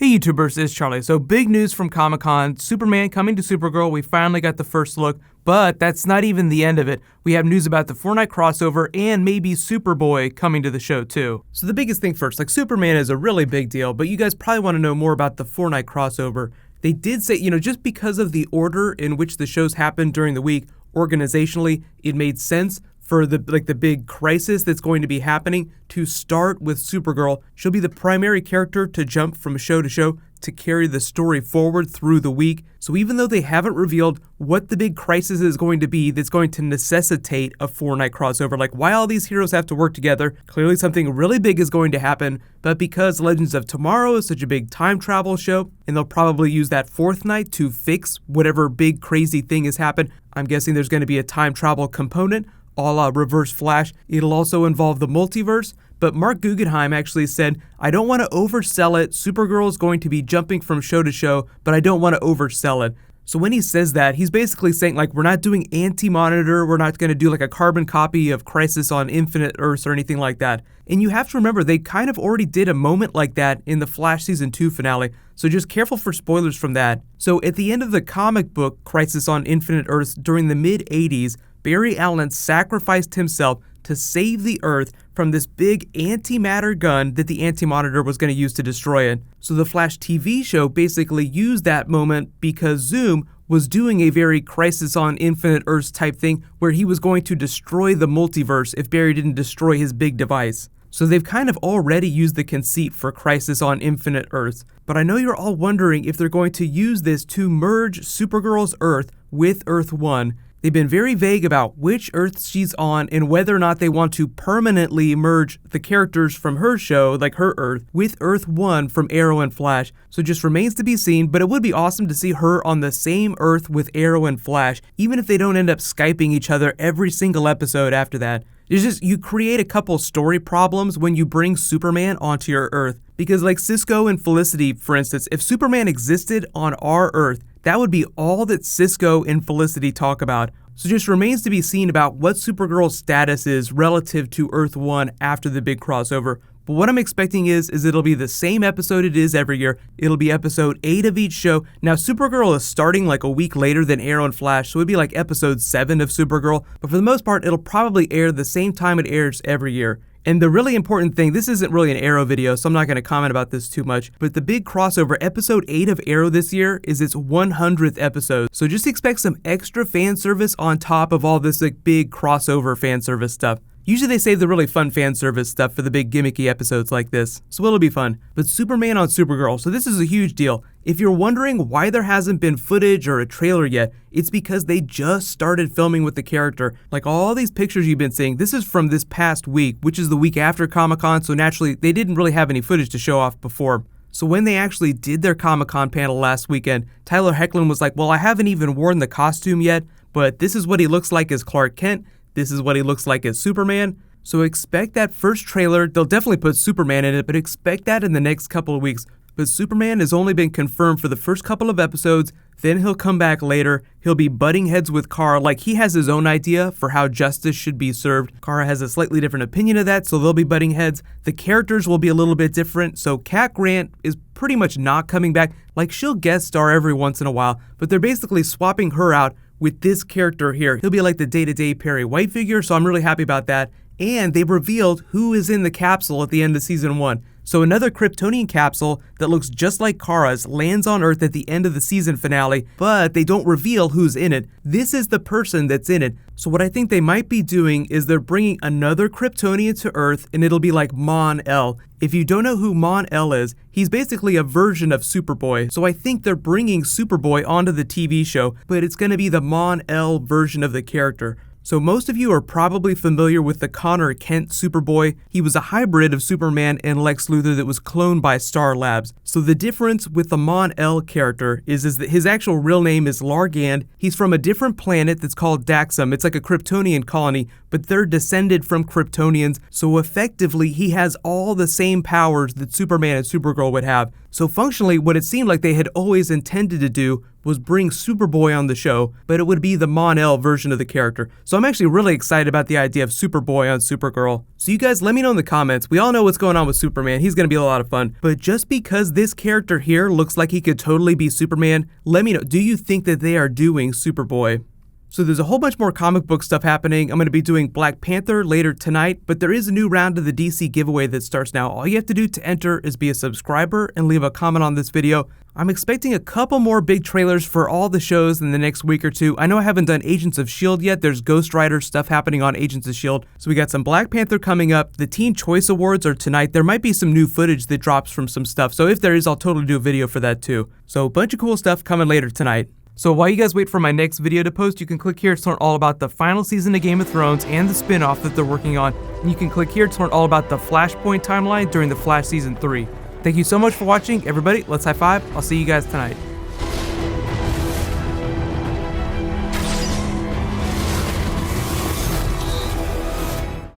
Hey YouTubers, it's Charlie. So big news from Comic-Con, Superman coming to Supergirl. We finally got the first look, but that's not even the end of it. We have news about the Fortnite crossover and maybe Superboy coming to the show too. So the biggest thing first, like Superman is a really big deal, but you guys probably want to know more about the Fortnite crossover. They did say, just because of the order in which the shows happened during the week, organizationally, it made sense for the big crisis that's going to be happening to start with Supergirl. She'll be the primary character to jump from show to show to carry the story forward through the week. So even though they haven't revealed what the big crisis is going to be that's going to necessitate a Fortnite crossover, like why all these heroes have to work together, clearly something really big is going to happen. But because Legends of Tomorrow is such a big time travel show, and they'll probably use that fourth night to fix whatever big crazy thing has happened, I'm guessing there's going to be a time travel component, a la Reverse Flash. It'll also involve the multiverse, but Mark Guggenheim actually said, I don't want to oversell it. Supergirl is going to be jumping from show to show, but I don't want to oversell it. So when he says that, he's basically saying, we're not doing Anti-Monitor, we're not going to do a carbon copy of Crisis on Infinite Earths or anything like that. And you have to remember, they kind of already did a moment like that in the Flash Season 2 finale, so just careful for spoilers from that. So at the end of the comic book, Crisis on Infinite Earths, during the mid-'80s, Barry Allen sacrificed himself to save the Earth from this big antimatter gun that the Anti-Monitor was going to use to destroy it. So the Flash TV show basically used that moment because Zoom was doing a very Crisis on Infinite Earths type thing where he was going to destroy the multiverse if Barry didn't destroy his big device. So they've kind of already used the conceit for Crisis on Infinite Earths. But I know you're all wondering if they're going to use this to merge Supergirl's Earth with Earth 1. They've been very vague about which Earth she's on and whether or not they want to permanently merge the characters from her show, like her Earth, with Earth 1 from Arrow and Flash. So it just remains to be seen, but it would be awesome to see her on the same Earth with Arrow and Flash, even if they don't end up Skyping each other every single episode after that. You create a couple story problems when you bring Superman onto your Earth. Because like Cisco and Felicity, for instance, if Superman existed on our Earth, that would be all that Cisco and Felicity talk about. So just remains to be seen about what Supergirl's status is relative to Earth 1 after the big crossover. But what I'm expecting is it'll be the same episode it is every year. It'll be episode 8 of each show. Now, Supergirl is starting a week later than Arrow and Flash, so it'd be episode 7 of Supergirl. But for the most part, it'll probably air the same time it airs every year. And the really important thing, this isn't really an Arrow video, so I'm not going to comment about this too much, but the big crossover, episode 8 of Arrow this year, is its 100th episode. So just expect some extra fan service on top of all this big crossover fan service stuff. Usually they save the really fun fan service stuff for the big gimmicky episodes like this, so it'll be fun. But Superman on Supergirl, so this is a huge deal. If you're wondering why there hasn't been footage or a trailer yet, it's because they just started filming with the character. All these pictures you've been seeing, this is from this past week, which is the week after Comic-Con, so naturally they didn't really have any footage to show off before. So when they actually did their Comic-Con panel last weekend, Tyler Hoechlin was like, well, I haven't even worn the costume yet, but this is what he looks like as Clark Kent. This is what he looks like as Superman. So expect that first trailer. They'll definitely put Superman in it, but expect that in the next couple of weeks. But Superman has only been confirmed for the first couple of episodes. Then he'll come back later. He'll be butting heads with Kara. He has his own idea for how justice should be served. Kara has a slightly different opinion of that, so they'll be butting heads. The characters will be a little bit different. So Cat Grant is pretty much not coming back. She'll guest star every once in a while, but they're basically swapping her out with this character here. He'll be the day-to-day Perry White figure, so I'm really happy about that. And they revealed who is in the capsule at the end of Season 1. So another Kryptonian capsule that looks just like Kara's lands on Earth at the end of the season finale, but they don't reveal who's in it. This is the person that's in it. So what I think they might be doing is they're bringing another Kryptonian to Earth, and it'll be like Mon-El. If you don't know who Mon-El is, he's basically a version of Superboy. So I think they're bringing Superboy onto the TV show, but it's going to be the Mon-El version of the character. So most of you are probably familiar with the Connor Kent Superboy. He was a hybrid of Superman and Lex Luthor that was cloned by Star Labs. So the difference with the Mon-El character is that his actual real name is Largand. He's from a different planet that's called Daxam. It's like a Kryptonian colony, but they're descended from Kryptonians. So effectively, he has all the same powers that Superman and Supergirl would have. So functionally, what it seemed like they had always intended to do was bring Superboy on the show, but it would be the Mon-El version of the character. So I'm actually really excited about the idea of Superboy on Supergirl. So you guys let me know in the comments. We all know what's going on with Superman. He's going to be a lot of fun. But just because this character here looks like he could totally be Superman, let me know, do you think that they are doing Superboy? So there's a whole bunch more comic book stuff happening. I'm going to be doing Black Panther later tonight, but there is a new round of the DC giveaway that starts now. All you have to do to enter is be a subscriber and leave a comment on this video. I'm expecting a couple more big trailers for all the shows in the next week or two. I know I haven't done Agents of S.H.I.E.L.D. yet. There's Ghost Rider stuff happening on Agents of S.H.I.E.L.D. So we got some Black Panther coming up. The Teen Choice Awards are tonight. There might be some new footage that drops from some stuff. So if there is, I'll totally do a video for that too. So a bunch of cool stuff coming later tonight. So while you guys wait for my next video to post, you can click here to learn all about the final season of Game of Thrones and the spin-off that they're working on. And you can click here to learn all about the Flashpoint timeline during the Flash Season 3. Thank you so much for watching, everybody. Let's high five. I'll see you guys tonight.